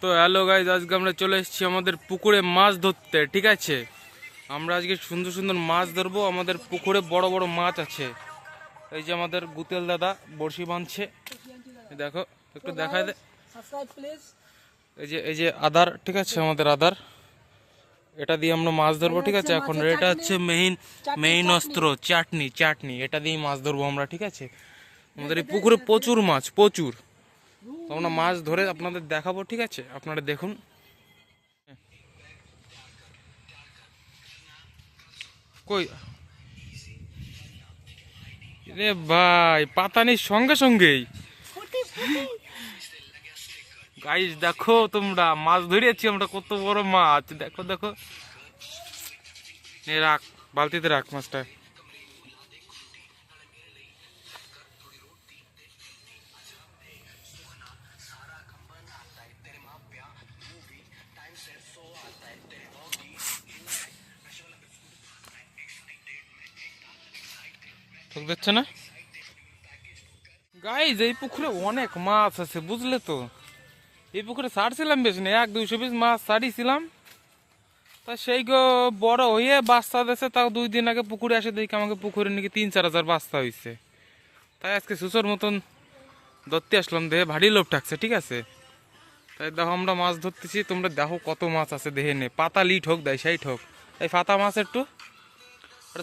তো hello guys, আজকে আমরা চলে এসেছি আমাদের পুকুরে মাছ ধরতে। ঠিক আছে, আমরা আজকে সুন্দর সুন্দর মাছ ধরবো। আমাদের পুকুরে বড় বড় মাছ আছে। এই যে আমাদের গুতেল দাদা বড়শি বাঁধছে, দেখো একটু দেখায় দে। এই যে আদার, ঠিক আছে, আমাদের আদার, এটা দিয়ে আমরা মাছ ধরবো। ঠিক আছে, এখন এটা হচ্ছে মেইন অস্ত্র, চাটনি। চাটনি এটা দিয়ে মাছ ধরবো আমরা। ঠিক আছে, আমাদের এই পুকুরে প্রচুর মাছ, প্রচুর। তো আমরা মাছ ধরে আপনাদের দেখাবো। ঠিক আছে, আপনারা দেখুন। কই রে ভাই, পাতানির সঙ্গে সঙ্গেই গাইস দেখো, তোমরা মাছ ধরেছি আমরা, কত বড় মাছ। দেখো দেখো, রাখ, বালতিতে রাখ মাছটা। ঠিক দেখছো না গাইস, এই পুকুরে অনেক মাছ আছে, বুঝলে তো। এই পুকুরে ছাড়ছিলাম বেশ না, 100-200 পিস মাছ ছাড়িয়েছিলাম। তা সেই গো বড় হয়ে বাচ্চা দিয়েছে, তাও 2 দিন আগে পুকুরে আসে দেখি আমাকে পুকুরে নাকি 3-4 হাজার বাচ্চা হয়েছে। তাই আজকে সুসোর মতন ধরতে আসলাম, দেহে ভারী লোভ থাকছে। ঠিক আছে, তাই দেখো আমরা মাছ ধরতেছি, তোমরা দেখো কত মাছ আছে দেহে। নে পাতা লিট হোক দেয় সেই ঠোক, এই পাতা মাছ একটু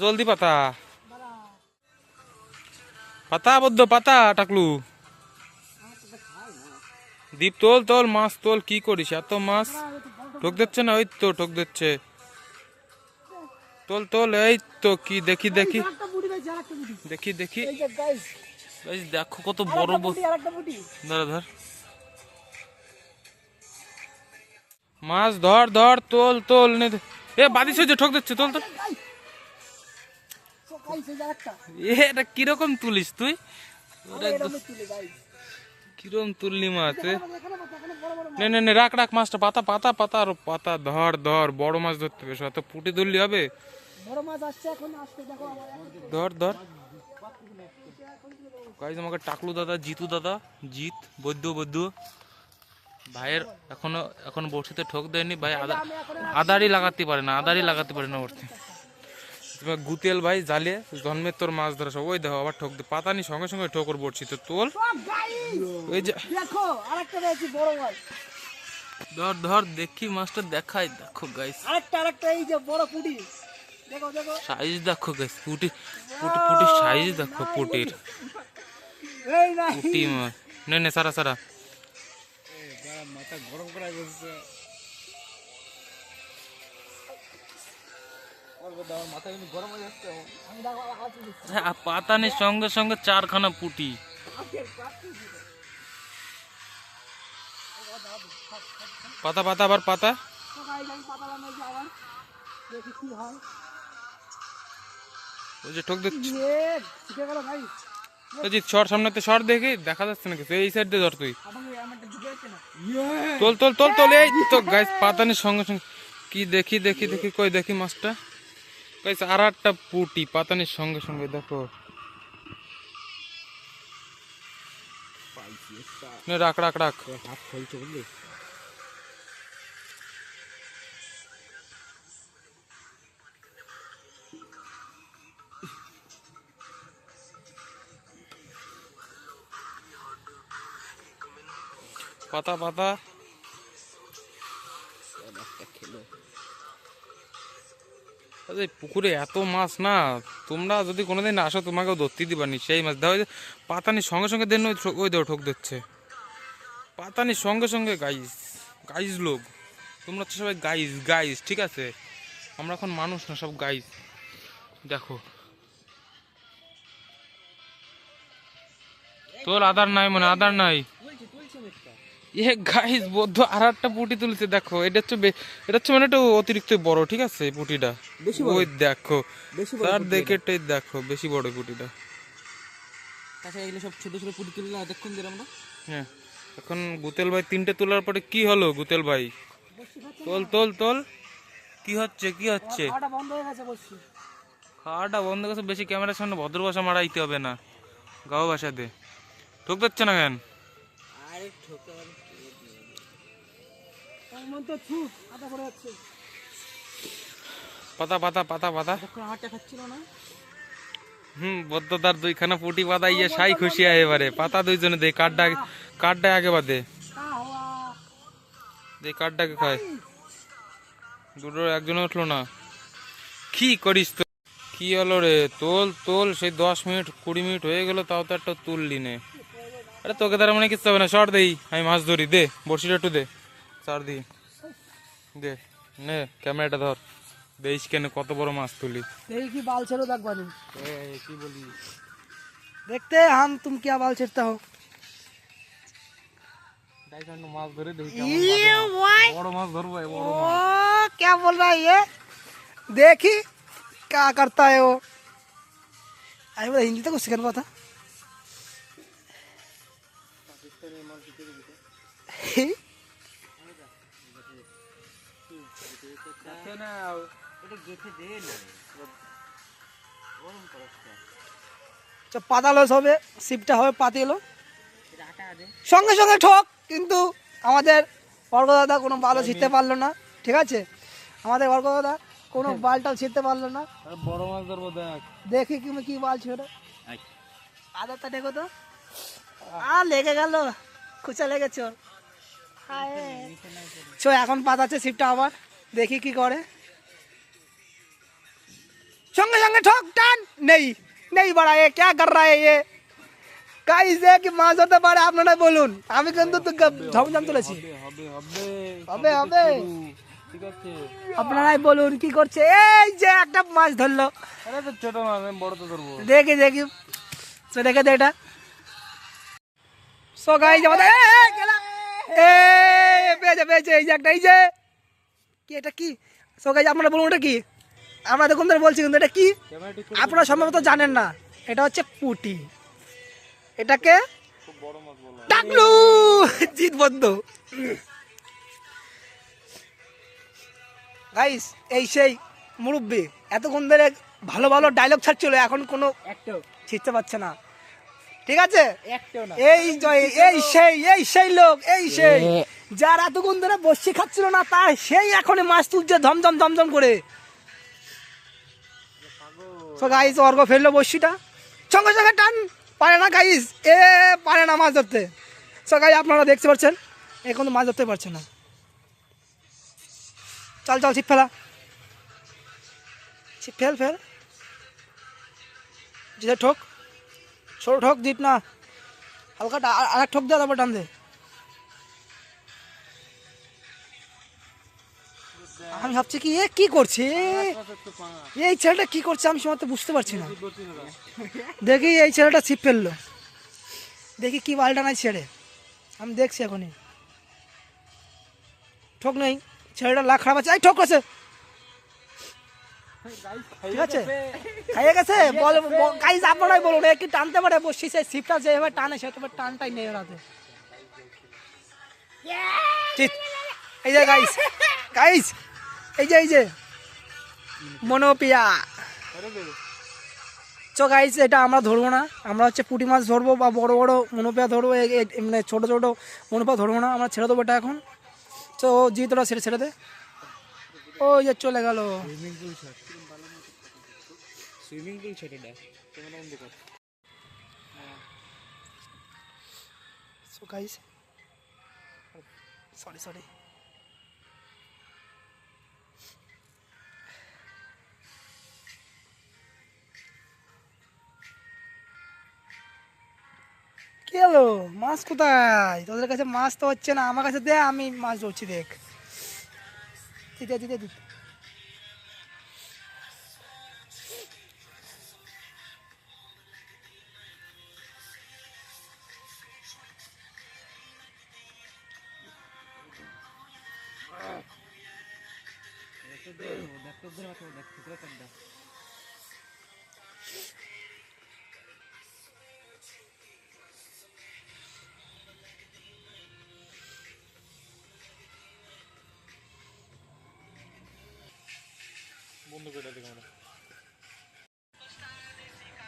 জলদি পাতা পাতা বদ্ধ পাতা টাকলু দীপ, তোল তোল মাছ তোল। কি করিস এত মাছ? ঠোক দিচ্ছে না? ওই তো ঠোক দিচ্ছে, তোল তোল। এই তো কি, দেখি দেখি দেখি দেখি, দেখো কত বড় বড়। ধর ধর মাছ, ধর ধর, তোল তোল। এ বাদিস হয়েছে, ঠোক দিচ্ছে, তোল তোল। এটা কিরকম তুলিস তুই? কিরকম তুললি মাছ? নে নে নে, রাখ রাখ মাছটা, পাতা পাতা পাতা, আর পাতা। ধর ধর, বড় মাছ ধরতে হবে, এত পুটি তুললি হবে? ধর ধর গাইস, আমাকে টাকলু দাদা, জিতু দাদা, জিত বৈদ্য বৈদ্য ভাইয়ের এখনো বড়শিতে ঠোক দেয়নি ভাই। আদারই লাগাতে পারে না, আদারই লাগাতে পারে না বড়শি। গুতেল ভাই জালে জন্মের তোর মাছ ধরা সব। ওই দেখো আবার ঠোক দে, পাতানি সঙ্গে সঙ্গে ঠোকর বড়শিতে তোল। ওই যে ধর ধর, দেখি মাছটা দেখাই। দেখো গাইস, এই যে বড় পুঁটি, দেখো দেখো সাইজ দেখো গাইস, পুটির সাইজ দেখো, পুটির পুটি মাছ। নে নে, সারা সারা। মাথা গরম করা গেছে, পাতানির সঙ্গে সঙ্গে 4খানা পুটি। পাতা পাতা, আবার পাতা। ওই যে ঠোক দিচ্ছি, সর সামনে, সর দেখি, দেখা যাচ্ছে না কিছু। এই সাইড দিয়ে ধর তুই, তোল তোল তোল তোল। এই তো গাইস, পাতানির সঙ্গে সঙ্গে কি দেখি দেখি দেখি, কই দেখি মাছটা গাইস। আর একটা পুটি পাতানির সঙ্গে সঙ্গে, দেখো। রাখ রাখ রাখ, হাত ফলছে বুঝলি। পাতা পাতা। পুকুরে এত মাছ না, তোমরা যদি কোনোদিন আসো তোমাকেও ধরতে দিবানি সেই মাছ। দেখো পাতানির সঙ্গে সঙ্গে দেন, ওই দেও ঠোক দিচ্ছে পাতানির সঙ্গে সঙ্গে। গাইস গাইস লোক, তোমরা তো সবাই গাইস গাইস, ঠিক আছে? আমরা এখন মানুষ না, সব গাইস। দেখো তোর আদার নাই, মানে আদার নাই। এ গাইস বদ্ধ আর একটা পুটি তুলছে, দেখো। এটা হচ্ছে মানে একটু অতিরিক্ত বড়। ঠিক আছে, পুটিটা ওই দেখো, তার দেখে দেখো বেশি বড় পুটিটা। এগুলো সব ছোট ছোট পুঁটি তুললে অনেকক্ষণ ধরে আমরা। হ্যাঁ, এখন গুতেল ভাই 3টে তোলার পরে কি হলো? গুতেল ভাই তোল তোল তোল। কি হচ্ছে কি হচ্ছে? খাওয়াটা বন্ধ হয়ে গেছে, বসছি। খাওয়াটা বন্ধ গেছে, বেশি ক্যামেরার সামনে ভদ্র ভাষা মারাইতে হবে না, গাও ভাষা দে। ঠোক দিচ্ছে না কেন? পাতা পাতা পাতা পাতা আমারটা খাচ্ছিল না বদ্ধদার দুইখানা পুটি পাতা ইয়ে সাই খুশি হয় এবারে পাতা দুইজনে দে কাঠটা আগে বাদে দে কাঠটাকে খায় দুটো একজনে উঠলো না কি করিস তো কি হলো রে তোল তোল সেই 10 মিনিট 20 মিনিট হয়ে গেল তাও তো একটা তুললি নে আরে তোকে তার মানে কিচ্ছু হবে না শর্ট দেই আমি মাছ ধরি দে বড়শিটা একটু দে চার দি দে নে ক্যামেরাটা ধর দেখিস কেন কত বড় মাছ তুলি यही की बाल चलो तक बनी কি বলি देखते हैं हम तुम क्या बाल छेड़ता हो মাছ ধরে দেখি ये भाई বড় মাছ ধরবো ओ क्या बोल रहा है ये देखी क्या करता है वो अरे वो हिंदी तो कुछ सीखने को था পাতালো সবে সিপটা হবে পাতিলো সঙ্গে সঙ্গে ঠক কিন্তু আমাদের অর্ক দাদা কোনো বালও ছিঁড়তে পারলো না ঠিক আছে আমাদের অর্ক দাদা কোনো বালটাও ছিঁড়তে পারলো না বড় মাছ ধরবো দেখ দেখি তুমি কি বাল ছিল আদারটা দেখো তো আর লেগে গেল খুচা লেগেছ চো এখন পাতাচ্ছে সিপটা আবার দেখি কি করে সঙ্গে সঙ্গে ঠক টান নেই নেই বাড়া এ क्या कर रहा है ये গাইস যে কি মাছ ধরতে পারে আপনারা বলুন আমি কিন্তু তো ঝমঝম তুলেছি হবে হবে হবে হবে ঠিক আছে আপনারাই বলুন কি করছে এই যে একটা মাছ ধরলো আরে তো ছোট মাছ আমি বড় তো ধরবো দেখি দেখি তো দেখে দে এটা সো গাইস আমাদের পেয়েছে পেয়েছে এই যে একটা এই যে কি এটা কি সো গাইস আপনারা বলুন এটা কি আমরা দেখুন ধরে বলছি কিন্তু এটা কি আপনারা সম্ভবত জানেন না এটা হচ্ছে পুটি এটাকে টাকলু জিত বন্ধ গাইস এই সেই মুরব্বি এতক্ষণ ধরে ভালো ভালো ডায়লগ ছাড়ছিল এখন কোনো ছিঁড়তে পারছে না ঠিক আছে এই সেই লোক এই সেই যার এতক্ষণ ধরে বসি খাচ্ছিল না তার সেই এখন মাছ তুলছে ধমধম ধমধম করে তো গাইস অর্ঘ ফেললো বসিটা সঙ্গে সঙ্গে টান পারে না গাইস এ পারে না মাছ ধরতে সো গাইস আপনারা দেখতে পাচ্ছেন এখন তো মাছ ধরতে পারছে না চল চল ছিপ ফেলা ছিপ ফেল ফেল জিতে ঠোক ছোট ঠোক জিত না হালকা আর ঠোক দে তারপর টান দে আমি ভাবছি কি এ কি করছে এই ছেলেটা কি করছে আমি সময় তো বুঝতে পারছি না দেখি এই ছেলেটা ছিপ ফেললো দেখি কি বালটা নাই ছেড়ে আমি দেখছি এখনই ঠোক নেই ছেলেটা লাখ খারাপ আছে এই ঠোক আছে ঠিক আছে খাইয়ে গেছে বল গাইস আপনারাই বলুন কি টানতে পারে বসি সেই ছিপটা যেভাবে টানে সেভাবে টানটাই নেই ওরাতে ঠিক এই যে গাইস গাইস এই যে মনোপিয়া চো গাইস এটা আমরা ধরবো না আমরা হচ্ছে পুঁটি মাছ ধরবো বা বড় বড় মনোপিয়া ধরবো মানে ছোট ছোট মনোপিয়া ধরবো না আমরা ছেড়ে দেবো এটা এখন তো জি তোরা ছেড়ে দে ওই যে চলে গেল সুইমিং পুল ছেড়ে দেয় সো গাইস সরি কি হলো মাছ কোথায় তোদের কাছে মাছ তো হচ্ছে না আমার কাছে দে আমি মাছ ধরছি দেখ দিতে দিতে দিতে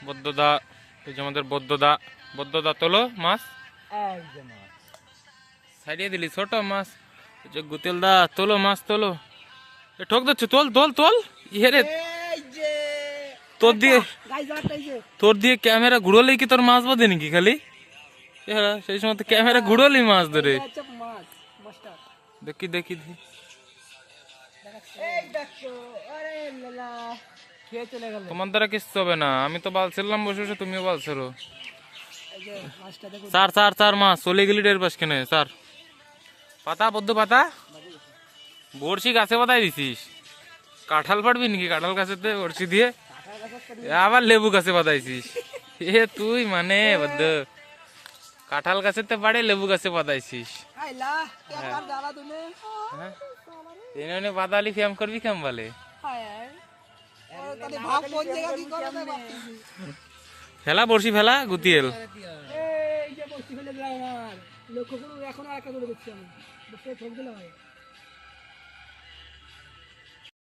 বদ্ধদা এই যে আমাদের বদ্ধদা তোলো মাছ ছাড়িয়ে দিলি ছোট মাছ যে গুতেল দা তোলো মাছ তোলো, এ ঠক দিচ্ছে, তোল তোল তোল। ইয়ে রে, এই যে তোর দিয়ে গাইস একটা এই যে তোর দিয়ে ক্যামেরা ঘুরোলেই কি তোর মাছ বাঁধে নাকি খালি? হ্যাঁ, সেই সময় তো ক্যামেরা ঘুরোলেই মাছ ধরে। এটা হচ্ছে মাছ মাস্টার। দেখি দেখি দেখি। এই দেখো, আরে লালা খেয়ে চলে গেল। তোমার দ্বারা কিচ্ছু হবে না, আমি তো বালছিলাম বসে বসে, তুমিও বালছিলো। এই যে মাছটা দেখো। স্যার স্যার স্যার মাছ চলে গেলি ডের পাশ কেনে স্যার। পাতা বদ্ধ পাতা, বড়শি গাছে পাতাই দিছিস। কাঁঠাল পাড়বি নাকি কাঁঠাল গাছেতে বড়শি দিয়ে? আবার লেবু গাছে পাতাইছিস। এ তুই মানে বদ্ধ, কাঁঠাল গাছেতে পাড়ে লেবু গাছে পাতাইছিস। আইলা কেমন দাঁড়া তুমি? হ্যাঁ, এনে পাতালি ফ্যাম করবি কেম বলে? হায় হায়, তাহলে ভাব কোন জায়গা কি করে না ভাবতেছি। ফেলা বড়শি ফেলা গুতিয়েল। এই যে বসে ফেলে দিলাম আমার, লক্ষ্য করুন এখন আর একটা করে দেখছি আমি, বসে ঠক দিলে হয়।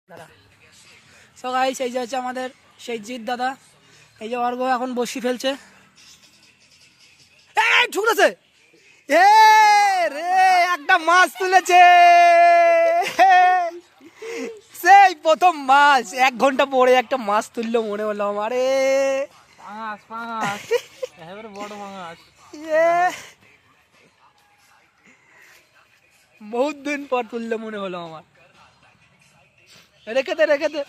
দাদা সো গাইস, এই যে হচ্ছে আমাদের সেই জিৎ দাদা, এই যে অর্ঘ এখন বসি ফেলছে। এই ঠুকরেছে, এ রে একটা মাছ তুলেছে, সেই প্রথম মাছ, 1 ঘন্টা পরে একটা মাছ তুললো মনে হলো আমার। আরে পাঙাশ পাঙাশ, এবারে বড় পাঙাশ। ইয়ে, বহুত দিন পর তুললে মনে হলো আমার। রেখে দে রেখে দে।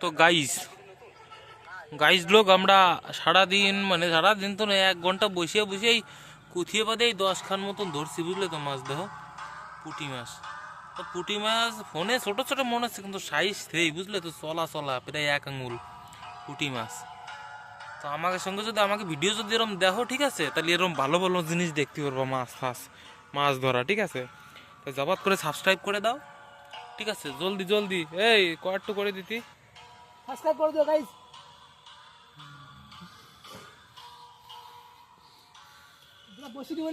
তো গাইস গাইস লোক, আমরা সারাদিন মানে সারাদিন তো 1 ঘন্টা বসে বসেই কুথিয়ে বাদে 10 খান মতন ধরছি, বুঝলে তো মাছ। দেখো পুঁটি মাছ, তো পুঁটি মাছ ফোনে ছোট ছোট মনে হচ্ছে, কিন্তু সাইজ সেই বুঝলে তো, চলা চলা প্রায় 1 আঙুল পুঁটি মাছ। তো আমাকে সঙ্গে যদি আমাকে ভিডিও যদি এরকম দেখো, ঠিক আছে, তাহলে এরকম ভালো ভালো জিনিস দেখতে পারবো, মাছ ফাছ মাছ ধরা, ঠিক আছে। তো জবাব করে সাবস্ক্রাইব করে দাও, ঠিক আছে, জলদি জলদি। এই কয়েকটু করে দিতি। সাবস্ক্রাইব করে দিও গাইস। বসে দিও।